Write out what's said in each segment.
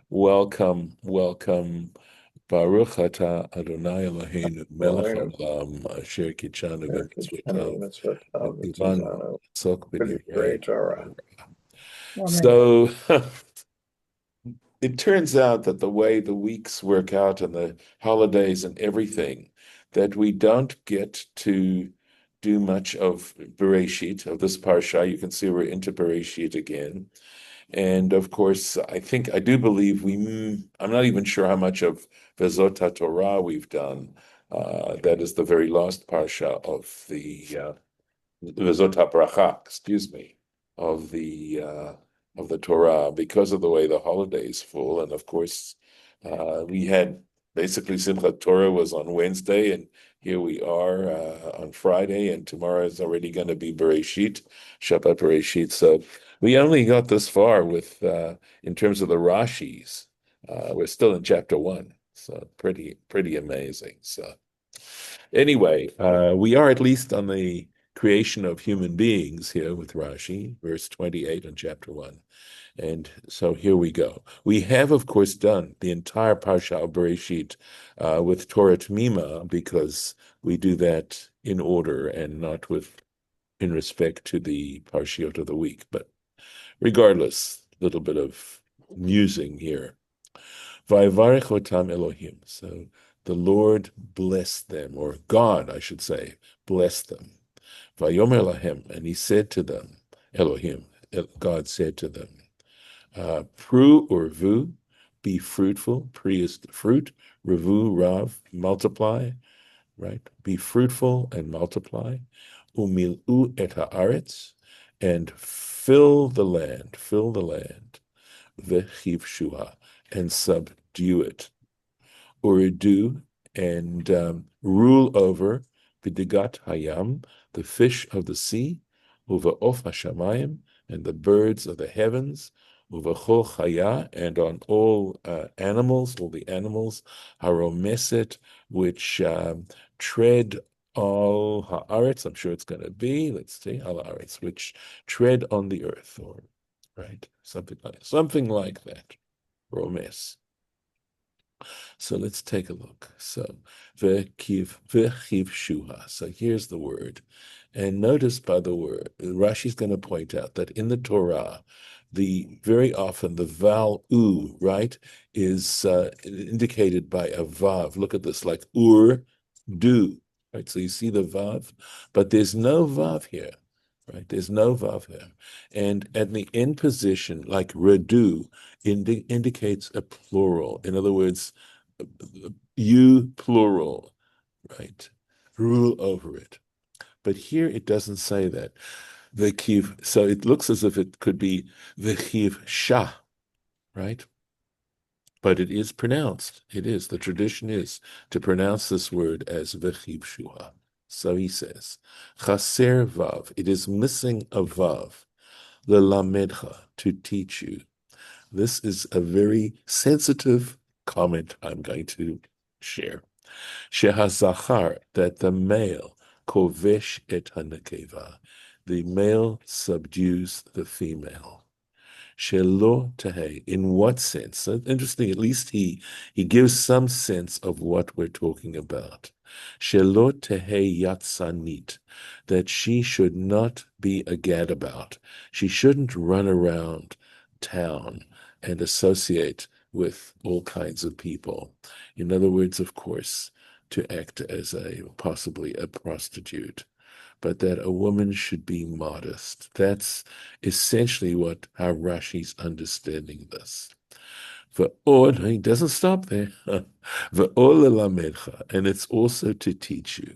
Welcome, welcome. Baruch atah Adonai Eloheinu melech Elohim, haolam asher kitshanu Merkitano, b'mitzvotav Mitzvotav, v'tzivanu Mitzvotano, l'asok Fruitful b'divrei Torah. Torah. Amen. So it turns out that the way the weeks work out and the holidays and everything, that we don't get to do much of Bereshit, of this parsha. You can see we're into Bereshit again. And of course, I do believe I'm not even sure how much of Vezot Torah we've done. That is the very last parsha of the Vezot Bracha, excuse me, of the Torah, because of the way the holidays fall. And of course, we had basically Simchat Torah was on Wednesday, and here we are on Friday, and tomorrow is already going to be Bereshit, Shabbat Bereshit. So we only got this far with in terms of the Rashis. We're still in chapter one, so pretty amazing. So anyway, we are at least on the creation of human beings here with Rashi, verse 28 in chapter 1. And so here we go. We have, of course, done the entire Parsha of Bereshit with Torah Tamima, because we do that in order and not in respect to the Parshiot of the week. But regardless, a little bit of musing here. Vayvarech otam Elohim. So the Lord blessed them, or God, I should say, blessed them. Vayomer lahem, and he said to them, Elohim, God said to them, Pru or vu, be fruitful. Pri is the fruit. Revu, rav, multiply, right? Be fruitful and multiply. Umil'u et haaretz, and fill the land. Vechivshua, and subdue it. Uridu, and rule over Bidigat Hayam, the fish of the sea, Uvaof Hashamayim, and the birds of the heavens, Uvachol Chaya, and on all animals, all the animals, Haromeset, which tread all haaretz. I'm sure it's going to be, let's see, al haaretz, which tread on the earth, or right, something like that. Romes. So let's take a look. So vechiv shuha. So here's the word. And notice by the word, Rashi's going to point out that in the Torah, the very often the vowel u, right, is indicated by a vav. Look at this, like do, right? So you see the vav, but there's no vav here, right? There's no vav here. And at the end position, like redu, indicates a plural. In other words, you plural, right? Rule over it. But here it doesn't say that. Vechiv, so it looks as if it could be vechiv shah, right? But it is pronounced. It is. The tradition is to pronounce this word as vechiv shua. So he says, chaser vav. It is missing a vav. Lelamedcha, to teach you. This is a very sensitive comment I'm going to share. Shehazachar, that the male, kovesh et hanekeva, the male subdues the female. Shelo tehe, in what sense? So interesting, at least he gives some sense of what we're talking about. Shelo tehe yatsanit, that she should not be a gadabout. She shouldn't run around town and associate with all kinds of people. In other words, of course, to act as possibly a prostitute, but that a woman should be modest. That's essentially how Rashi's understanding this. He doesn't stop there. And it's also to teach you,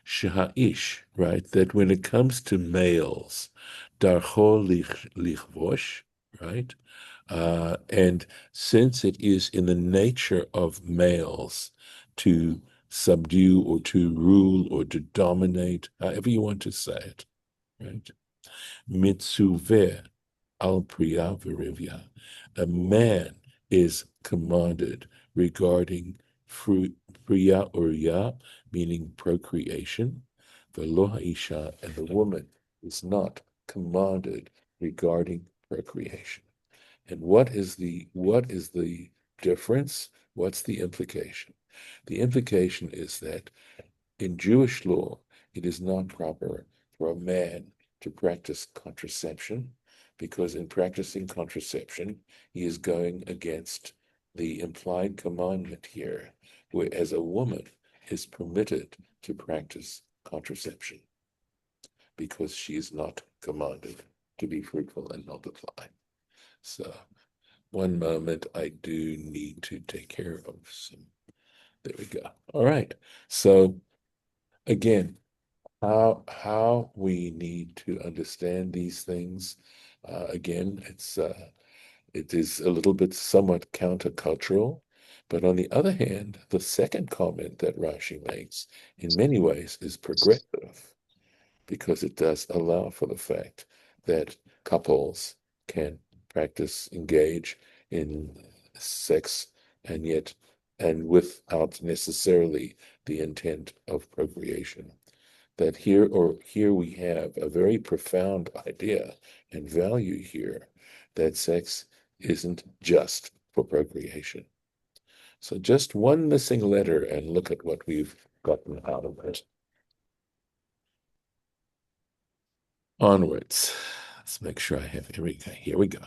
shaha'ish, right? That when it comes to males, darcho lichvosh, right? And since it is in the nature of males to subdue or to rule or to dominate, however you want to say it, right? Mitzuveh al priya virivya. A man is commanded regarding fruit, priya or ya, meaning procreation. Velo ha'isha, and the woman is not commanded regarding procreation. And what is the difference? What's the implication? The implication is that in Jewish law, it is not proper for a man to practice contraception because in practicing contraception, he is going against the implied commandment here, whereas a woman is permitted to practice contraception because she is not commanded to be fruitful and multiply. So, one moment, I do need to take care of some. There we go. All right. So, again, how we need to understand these things. Again, it is a little bit somewhat countercultural, but on the other hand, the second comment that Rashi makes in many ways is progressive because it does allow for the fact that couples can engage in sex and yet and without necessarily the intent of procreation. That here we have a very profound idea and value here that sex isn't just for procreation. So just one missing letter and look at what we've gotten out of it. Onwards. Let's make sure I have here we go.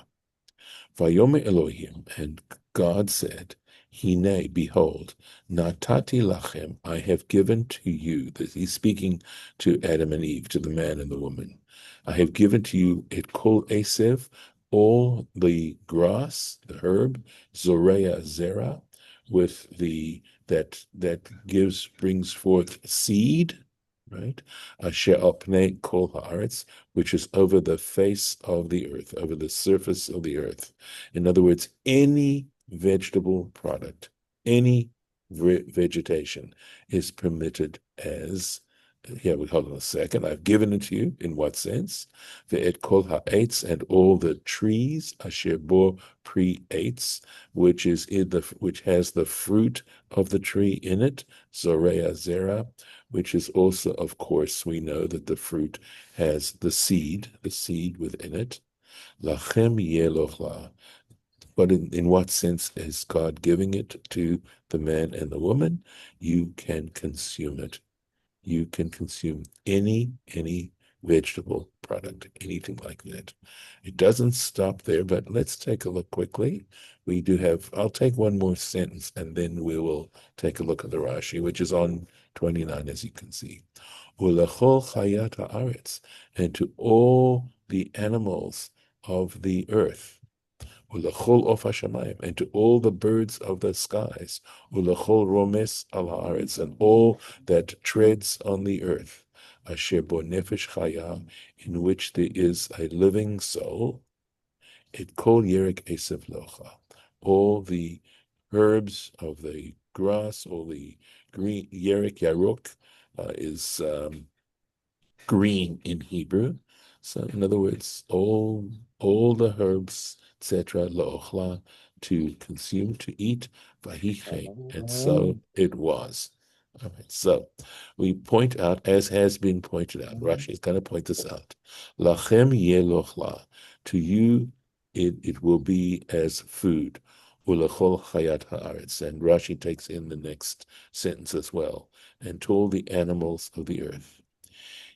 Vayomer Elohim, and God said, Hine, behold, natati lachem, I have given to you. This, he's speaking to Adam and Eve, to the man and the woman. I have given to you et kol esev, all the grass, the herb, zorea zera, with the that brings forth seed, right? Asher al pnei kol haaretz, which is over the face of the earth, over the surface of the earth. In other words, any vegetable product, any vegetation is permitted as, here we hold on a second, I've given it to you. In what sense? Ve'et kol ha'etz, and all the trees, asher bo pri eitz, which has the fruit of the tree in it, zorea zera, which is also, of course, we know that the fruit has the seed within it. Lachem yelochla. But in what sense is God giving it to the man and the woman? You can consume it. You can consume any vegetable product, anything like that. It doesn't stop there, but let's take a look quickly. I'll take one more sentence and then we will take a look at the Rashi, which is on 29, as you can see. Ulechol chayat haaretz, and to all the animals of the earth. Ulechol of hashamayim, and to all the birds of the skies. Ulechol romes al haaretz, and all that treads on the earth. Asher bo nefesh chaya, in which there is a living soul. Et kol yerek esev locha, all the herbs of the grass, all the green, yerek yarok is green in Hebrew. So in other words, all the herbs, etc., la'ochla, to consume, to eat, vahiche, and so it was. All right, so we point out, as has been pointed out, Rashi is going to point this out. Lachem yelochla, to you it will be as food. Ulechol chayat haaretz, and Rashi takes in the next sentence as well, and to all the animals of the earth.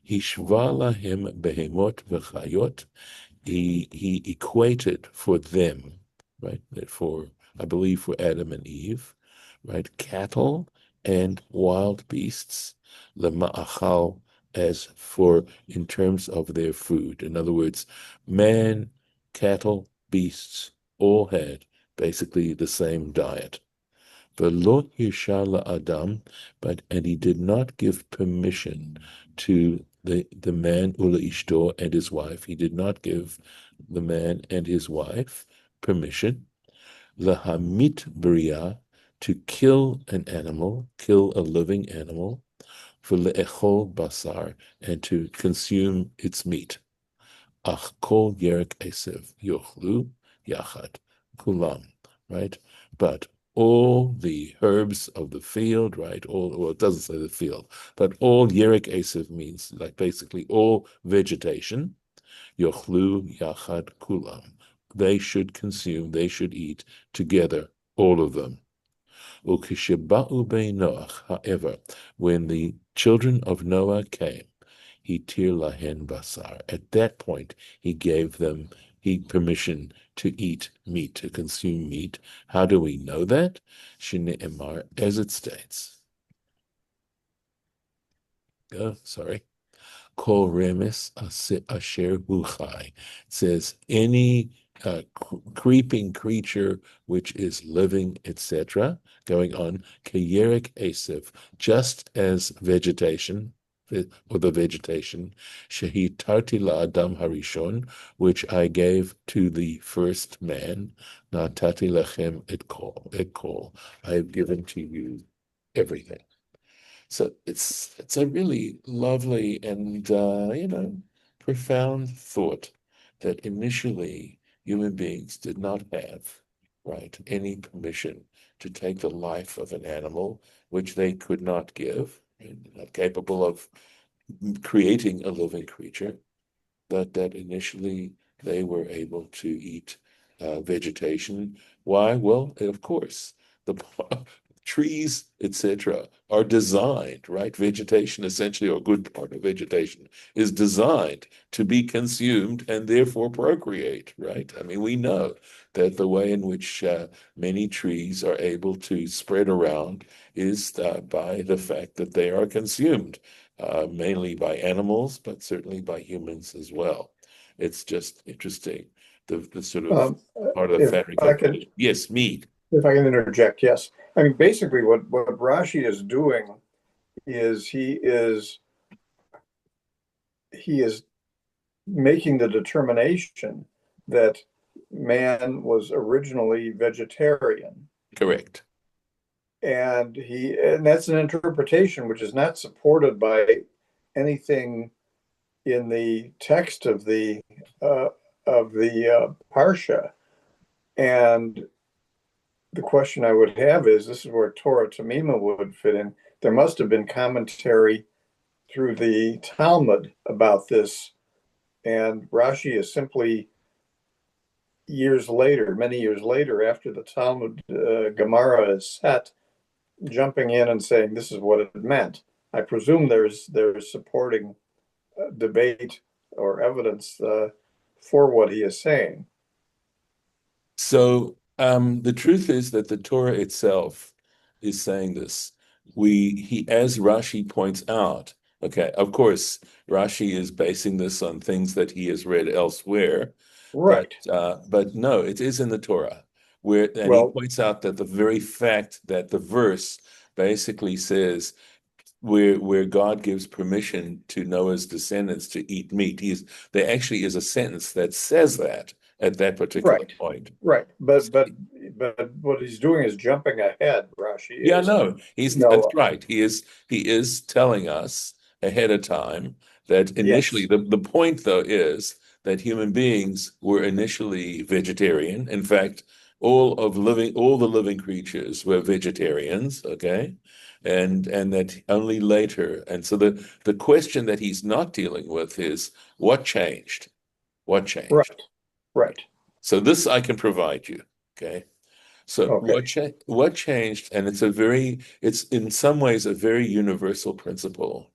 Hishva lahem behemot v'chayot. He equated for them, right? I believe for Adam and Eve, right? Cattle and wild beasts, lema'achal, as for in terms of their food. In other words, man, cattle, beasts all had basically the same diet. V'lo hirsha Adam, and he did not give permission to the man ula ishto and his wife. He did not give the man and his wife permission. Lahamit bria, to kill an animal, kill a living animal. For le'echol basar, and to consume its meat. Ach kol yerek esev yochlu yachad kulam, right? But all the herbs of the field, right? Well, it doesn't say the field, but all yerek esev means like basically all vegetation. Yochlu yachad kulam, they should consume, they should eat together, all of them. However, when the children of Noah came, he tir lahen basar. At that point, he gave them permission to eat meat, to consume meat. How do we know that? Shne'emar, as it states. Sorry. Kol remes asher hu chai. Says any creeping creature which is living, etc., going on, kayerek asif, just as vegetation, or the vegetation, shehi tarti la'adam harishon, which I gave to the first man, natati lachem et kol, I have given to you everything. So it's a really lovely and profound thought that initially human beings did not have, right, any permission to take the life of an animal which they could not give, and not capable of creating a living creature, but that initially they were able to eat vegetation. Why? Well, of course, the trees, etc., are designed, right? Vegetation, essentially, or a good part of vegetation, is designed to be consumed and therefore procreate, right? I mean, we know that the way in which many trees are able to spread around is by the fact that they are consumed, mainly by animals, but certainly by humans as well. It's just interesting, the sort of Um, part of the if fabric I of can, yes, meat. if I can interject, yes. I mean, basically, what Rashi is doing is he is making the determination that man was originally vegetarian, Correct. and that's an interpretation which is not supported by anything in the text uh, of the parsha. And the question I would have is, this is where Torah Tamima would fit in. There must have been commentary through the Talmud about this, and Rashi is simply years later, many years later, after the Talmud Gemara is set, jumping in and saying this is what it meant. I presume there's supporting debate or evidence for what he is saying. So the truth is that the Torah itself is saying this. As Rashi points out, okay, of course, Rashi is basing this on things that he has read elsewhere, Right. but no, it is in the Torah and he Well, points out that the very fact that the verse basically says where God gives permission to Noah's descendants to eat meat, there actually is a sentence that says that at that particular right. point. Right. But what he's doing is jumping ahead, Rashi Yeah, is. no, that's Noah. right. He is telling us ahead of time that initially Yes. the point though is that human beings were initially vegetarian. In fact, all the living creatures were vegetarians, okay? And that only later, and so the question that he's not dealing with is what changed? What changed? Right. Right. So this I can provide you, okay? So Okay. what changed? And it's in some ways a very universal principle.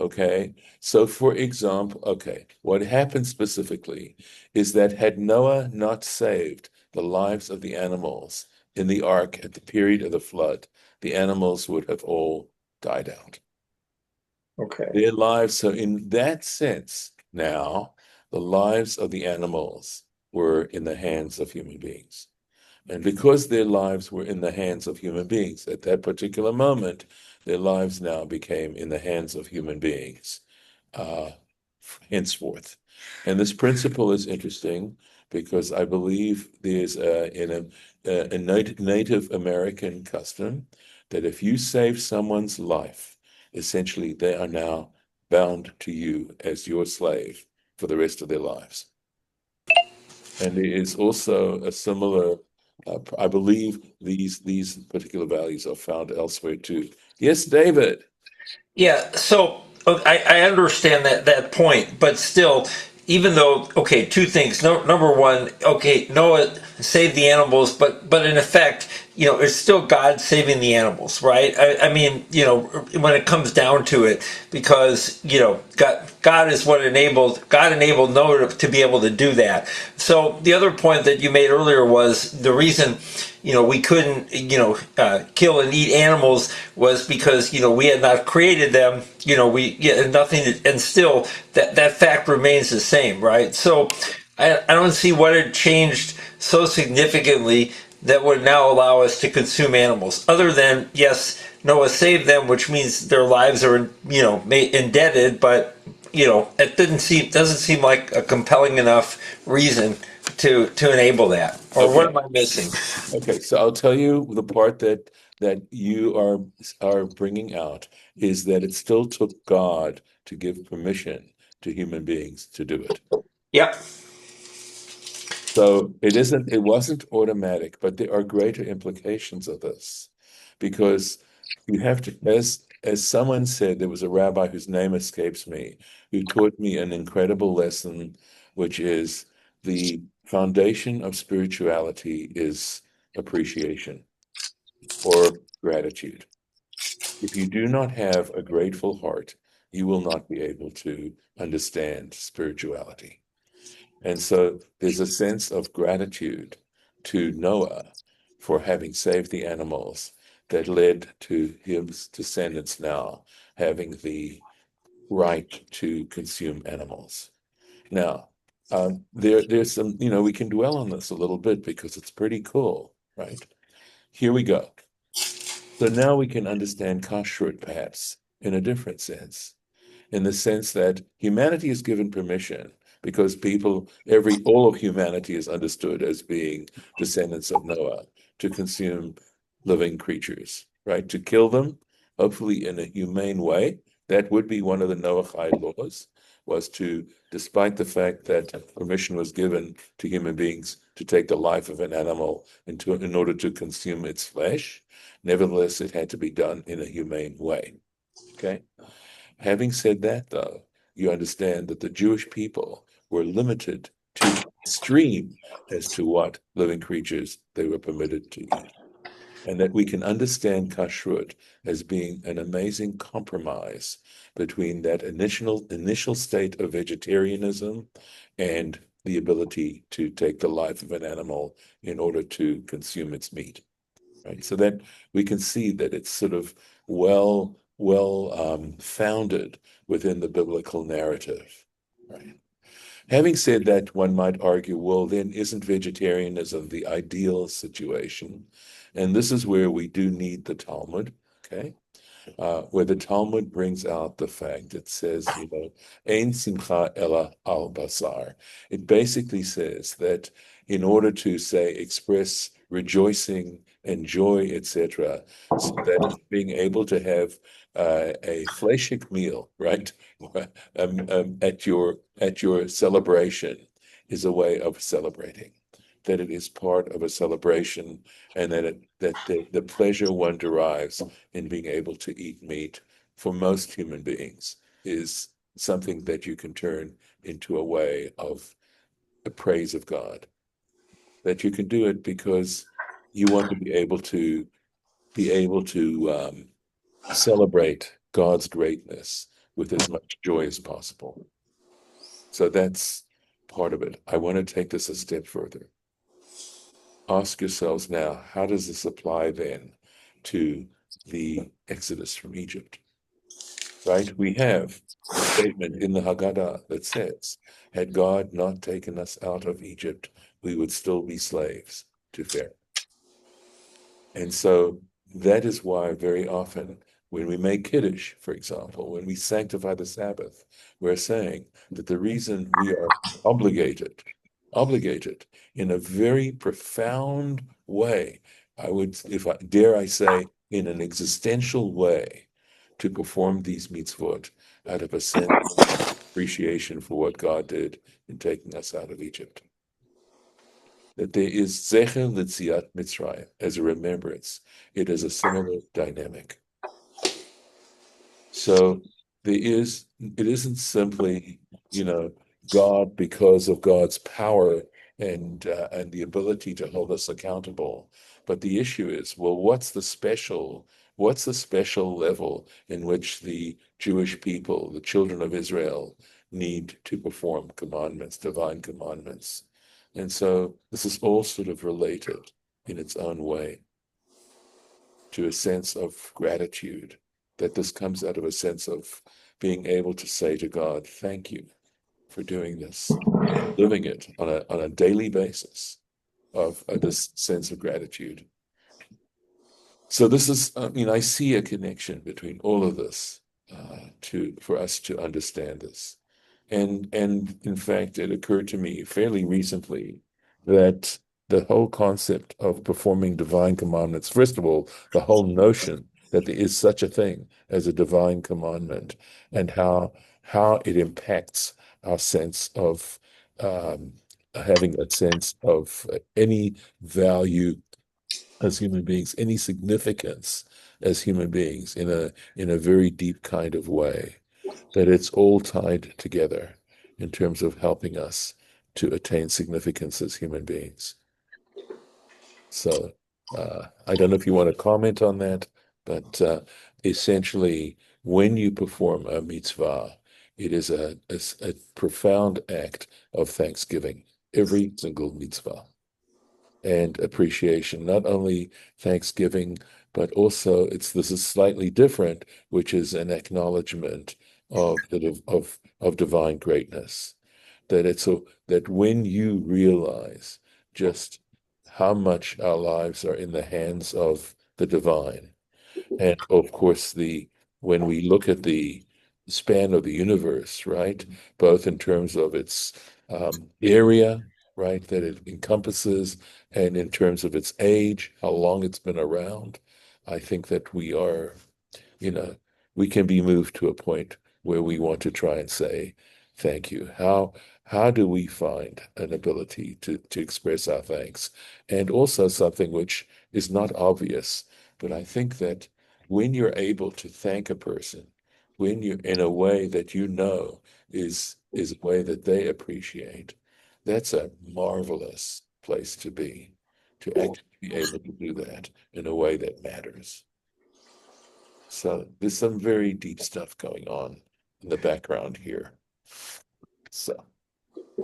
Okay. So for example, okay, what happened specifically is that had Noah not saved the lives of the animals in the ark at the period of the flood, the animals would have all died out. Okay. Their lives, so in that sense, now the lives of the animals were in the hands of human beings. And because their lives were in the hands of human beings at that particular moment, their lives now became in the hands of human beings uh, henceforth. And this principle is interesting because I believe there's a Native American custom that if you save someone's life, essentially they are now bound to you as your slave for the rest of their lives. And there is also a similar, I believe these particular values are found elsewhere too. Yes, David. Yeah, so I understand that point, but still, even though, okay, two things. No, number one, okay, Noah saved the animals, but in effect, it's still God saving the animals, right? I mean, when it comes down to it, because God is what enabled Noah to be able to do that. So the other point that you made earlier was the reason we couldn't, kill and eat animals was because, we had not created them, we, nothing, and still that fact remains the same, right? So I don't see what had changed so significantly that would now allow us to consume animals, other than, yes, Noah saved them, which means their lives are, indebted, but, it doesn't seem like a compelling enough reason to enable that. Or what Okay. am I missing? Okay, so I'll tell you the part that you are bringing out is that it still took God to give permission to human beings to do it. Yep. So it wasn't automatic, but there are greater implications of this because you have to, as someone said, there was a rabbi whose name escapes me, who taught me an incredible lesson, which is the foundation of spirituality is appreciation or gratitude. If you do not have a grateful heart, you will not be able to understand spirituality. And so there's a sense of gratitude to Noah for having saved the animals that led to his descendants now having the right to consume animals. Now, there's some, we can dwell on this a little bit because it's pretty cool, right? Here we go. So now we can understand Kashrut perhaps in a different sense, in the sense that humanity is given permission because all of humanity is understood as being descendants of Noah to consume living creatures, right? To kill them, hopefully in a humane way. That would be one of the Noahide laws, was to, despite the fact that permission was given to human beings to take the life of an animal in order to consume its flesh, nevertheless, it had to be done in a humane way. Okay. Having said that, though, you understand that the Jewish people were limited to the extreme as to what living creatures they were permitted to eat. And that we can understand kashrut as being an amazing compromise between that initial state of vegetarianism and the ability to take the life of an animal in order to consume its meat. Right. So that we can see that it's sort of well founded within the biblical narrative. Right. Having said that, one might argue, well, then isn't vegetarianism the ideal situation? And this is where we do need the Talmud, okay? Where the Talmud brings out the fact, it says, Ein simcha ella al basar. It basically says that in order to say express rejoicing and joy, etc., so that being able to have a fleshig meal, right, at your celebration is a way of celebrating. That it is part of a celebration, and that the pleasure one derives in being able to eat meat for most human beings is something that you can turn into a way of the praise of God. That you can do it because you want to be able to celebrate God's greatness with as much joy as possible. So that's part of it. I want to take this a step further. Ask yourselves now, how does this apply then to the Exodus from Egypt? Right? We have a statement in the Haggadah that says, had God not taken us out of Egypt, we would still be slaves to Pharaoh. And so that is why very often when we make Kiddush, for example, when we sanctify the Sabbath, we're saying that the reason we are obligated in a very profound way, if I dare I say, in an existential way, to perform these mitzvot out of a sense of appreciation for what God did in taking us out of Egypt. That there is Zecher Litziat Mitzrayim as a remembrance. It is a similar dynamic. So it isn't simply, God because of God's power and the ability to hold us accountable. But the issue is, well, what's the special level in which the Jewish people, the children of Israel, need to perform commandments, divine commandments? And so this is all sort of related in its own way to a sense of gratitude, that this comes out of a sense of being able to say to God, thank you for doing this, and living it on a daily basis of this sense of gratitude. So this is, I mean, I see a connection between all of this for us to understand this. And in fact, it occurred to me fairly recently that the whole concept of performing divine commandments, first of all, the whole notion that there is such a thing as a divine commandment, and how it impacts our sense of having a sense of any value as human beings, any significance as human beings in a very deep kind of way, that it's all tied together in terms of helping us to attain significance as human beings. So I don't know if you want to comment on that, but essentially, when you perform a mitzvah, it is a profound act of thanksgiving, every single mitzvah, and appreciation. Not only thanksgiving, but also this is slightly different, which is an acknowledgement of divine greatness. That when you realize just how much our lives are in the hands of the divine, and of course when we look at the span of the universe, right, both in terms of its area, right, that it encompasses, and in terms of its age, how long it's been around, I think that you know, we can be moved to a point where we want to try and say, thank you. How do we find an ability to express our thanks? And also something which is not obvious, but I think that when you're able to thank a person, when you're in a way that you know is a way that they appreciate, that's a marvelous place to actually be able to do that in a way that matters. So there's some very deep stuff going on in the background here. So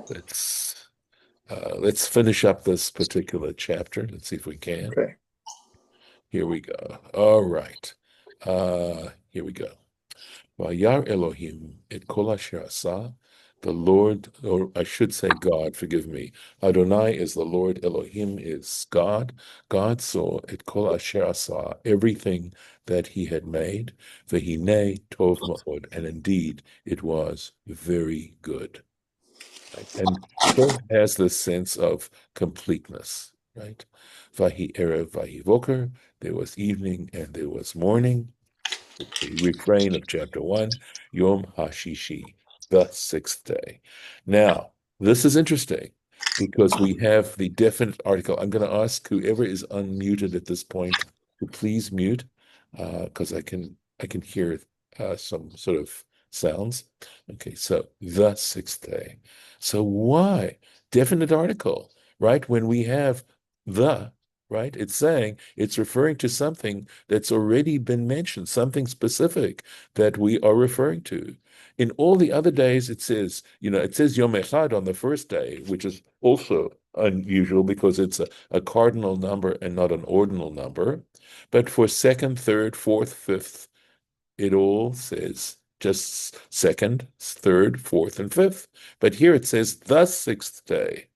let's finish up this particular chapter. Let's see if we can. Okay. Here we go. All right. Here we go. Vayar Elohim et kol asher asa. The Lord, or I should say God, forgive me. Adonai is the Lord, Elohim is God. God saw et kol asher asa, everything that he had made. Vehine tov ma'od, and indeed it was very good. Right? And tov has this sense of completeness, right? Vahi erev, vahi voker, there was evening and there was morning. The refrain of chapter 1, Yom HaShishi, the sixth day. Now, this is interesting because we have the definite article. I'm going to ask whoever is unmuted at this point to please mute because I can hear some sort of sounds. Okay, so the sixth day. So why definite article, right? When we have the, right? It's referring to something that's already been mentioned, something specific that we are referring to. In all the other days, it says Yom Echad on the first day, which is also unusual because it's a cardinal number and not an ordinal number. But for second, third, fourth, fifth, it all says just second, third, fourth, and fifth. But here it says the sixth day.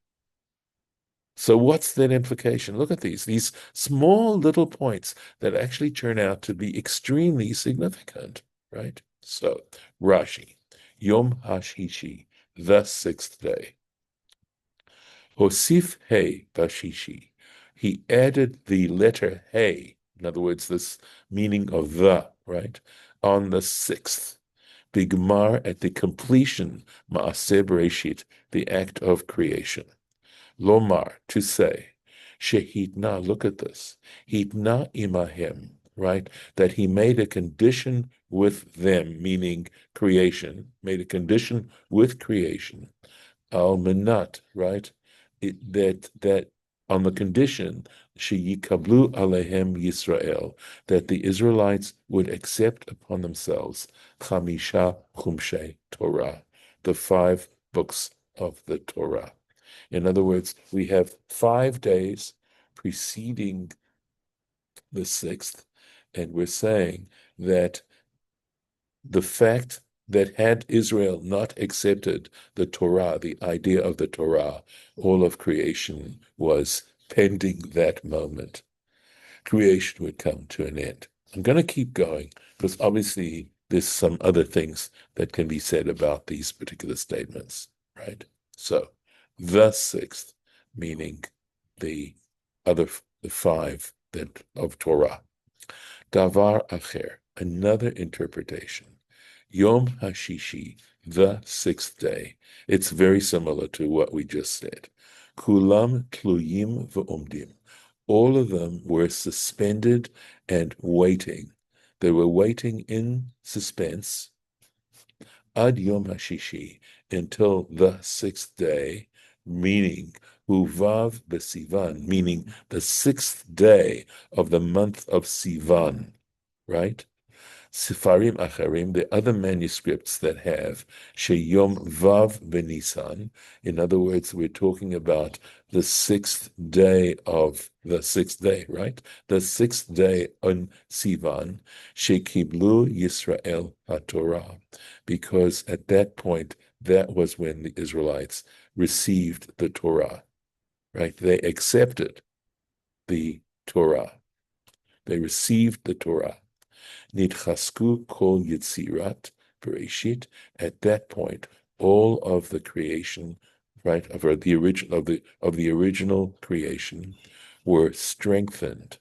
So what's that implication? Look at these small little points that actually turn out to be extremely significant, right? So Rashi, Yom HaShishi, the sixth day. Hosif He Bashishi. He added the letter He, in other words, this meaning of the, right, on the sixth. Bigmar, at the completion, Maaseh Bereshit, the act of creation. Lomar, to say, Shehitna, look at this, Hitna imahem, right? That he made a condition with them, meaning creation, made a condition with creation, al minat, right? That on the condition sheyikablu alehem Yisrael, that the Israelites would accept upon themselves chamisha chumshei Torah, the 5 books of the Torah. In other words, we have 5 days preceding the 6th, and we're saying that the fact that had Israel not accepted the Torah, the idea of the Torah, all of creation was pending that moment. Creation would come to an end. I'm going to keep going because obviously there's some other things that can be said about these particular statements, right? So, the 6th, meaning the the 5 that of Torah. Davar acher, another interpretation. Yom Hashishi, the 6th day. It's very similar to what we just said. Kulam tluyim v'omdim. All of them were suspended and waiting. They were waiting in suspense ad Yom Hashishi, until the 6th day, meaning Uvav b'Sivan, meaning the 6th day of the month of Sivan, right? Sifarim Acharim, the other manuscripts that have Sheyom Vav Benisan, in other words, we're talking about the 6th day of the 6th day, right? The 6th day on Sivan, Shekiblu Yisrael HaTorah, because at that point, that was when the Israelites received the Torah, right? They accepted the Torah. They received the Torah. Nidchasku kol yitzirat bereshit. At that point, all of the creation, right, of the original creation, were strengthened.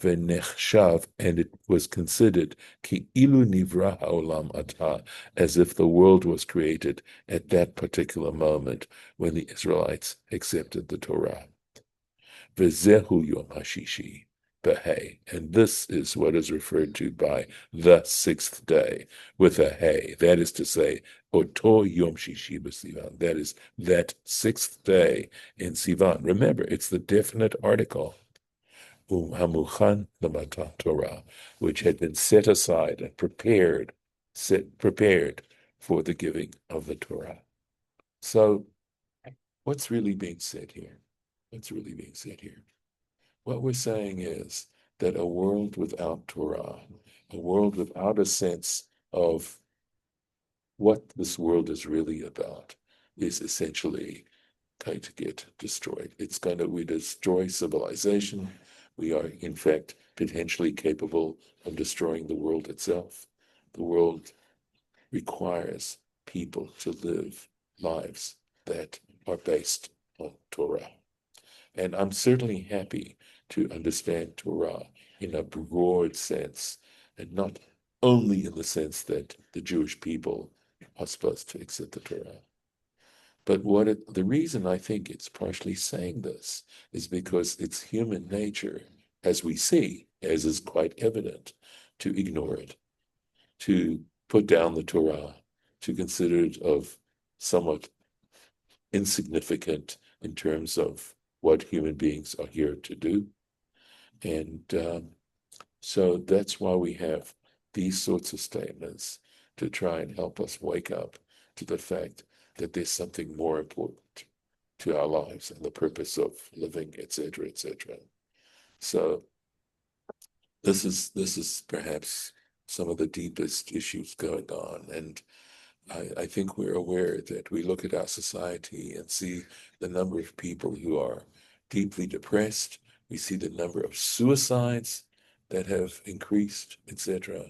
V'nechshav, and it was considered ki ilu nivra haolam ata, as if the world was created at that particular moment when the Israelites accepted the Torah. V'zehu yom hashishi. Hey, and this is what is referred to by the 6th day with a hey. That is to say, Oto Yom Shishi b'Sivan. That is that 6th day in Sivan. Remember, it's the definite article. Hamuchan l'matan Torah, which had been set aside and prepared for the giving of the Torah. So, what's really being said here? What's really being said here? What we're saying is that a world without Torah, a world without a sense of what this world is really about, is essentially going to get destroyed. We destroy civilization. We are, in fact, potentially capable of destroying the world itself. The world requires people to live lives that are based on Torah. And I'm certainly happy to understand Torah in a broad sense, and not only in the sense that the Jewish people are supposed to accept the Torah. But the reason I think it's partially saying this is because it's human nature, as we see, as is quite evident, to ignore it, to put down the Torah, to consider it of somewhat insignificant in terms of what human beings are here to do. And so that's why we have these sorts of statements to try and help us wake up to the fact that there's something more important to our lives and the purpose of living, etc., etc. So this is perhaps some of the deepest issues going on, and I think we're aware that we look at our society and see the number of people who are deeply depressed. We see the number of suicides that have increased, etc.,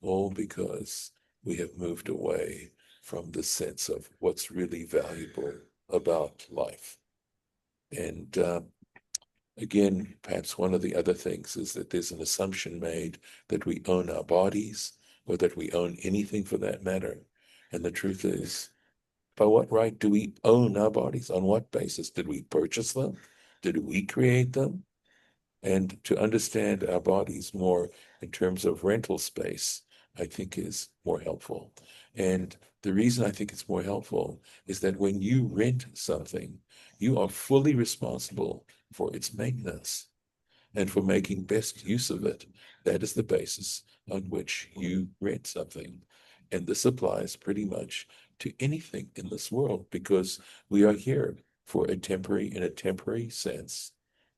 all because we have moved away from the sense of what's really valuable about life. And again, perhaps one of the other things is that there's an assumption made that we own our bodies, or that we own anything for that matter. And the truth is, by what right do we own our bodies? On what basis? Did we purchase them? Did we create them? And to understand our bodies more in terms of rental space, I think is more helpful. And the reason I think it's more helpful is that when you rent something, you are fully responsible for its maintenance and for making best use of it. That is the basis on which you rent something. And this applies pretty much to anything in this world because we are here for a temporary sense,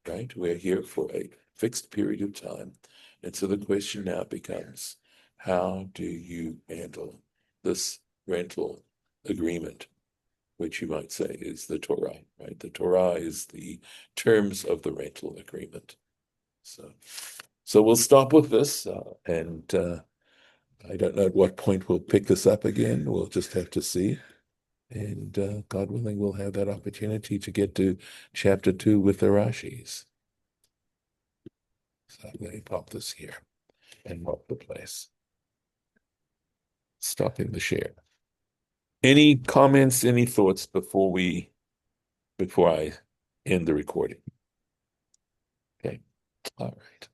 right? We're here for a fixed period of time. And so the question now becomes, how do you handle this rental agreement, which you might say is the Torah, right? The Torah is the terms of the rental agreement. So we'll stop with this, and I don't know at what point we'll pick this up again. We'll just have to see. And God willing, we'll have that opportunity to get to chapter 2 with the Rashis. So I'm going to pop this here and mark the place. Stopping the share. Any comments, any thoughts before I end the recording? Okay. All right.